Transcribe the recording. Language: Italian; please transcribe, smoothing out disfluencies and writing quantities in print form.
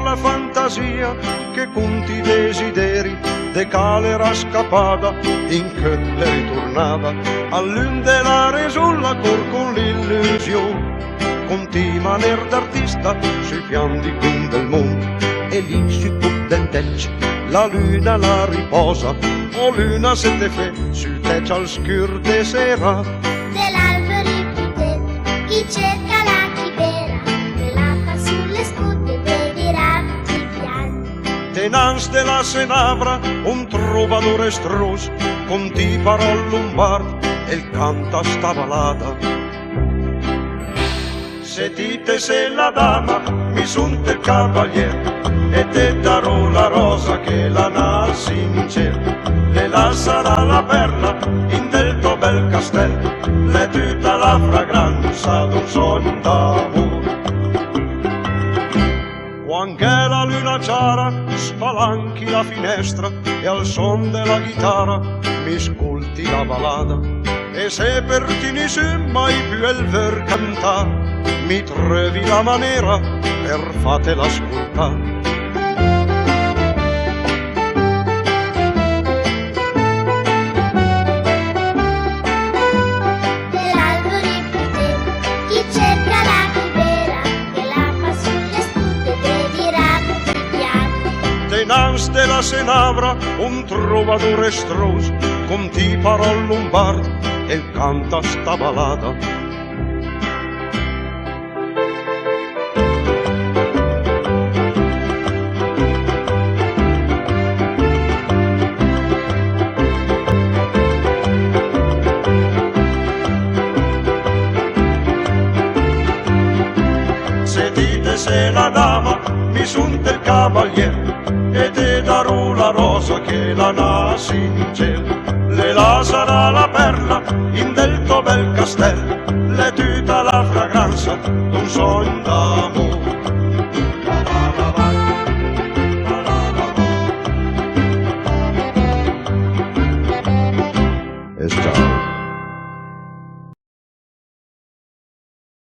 La fantasia che conti i desideri de calera scappata in che le ritornava a lun della resulla cor con l'illusione conti maner d'artista sui piandi del mondo e lì su del tecce la luna la riposa o luna se te fe sul tecce al scur de sera dell'alberi più te chi cerca la chimera che lappa sulle scute tenans de la senavra un trovador estros con ti parol lombard el canta sta balada se dite se la dama mi sunt il cavalier e te darò la rosa che la nasce in cielo le la sarà la perla in del tuo bel castello le tutta la fragranza d'un sogno d'amore. Quando la luna chiara spalanchi la finestra e al son della chitarra mi ascolti la ballata e se per finissimo mai più il ver cantare mi trovi la maniera per fatela ascoltare. Tenans de la senavra un trovador estros con ti parol lombard e canta sta balada. Se dite se la dama mi sunt il cavalier e te darò la rosa che la nasce in cielo le la sarà la perla in del tuo bel castello le tutta la fragranza d'un sogno d'amore.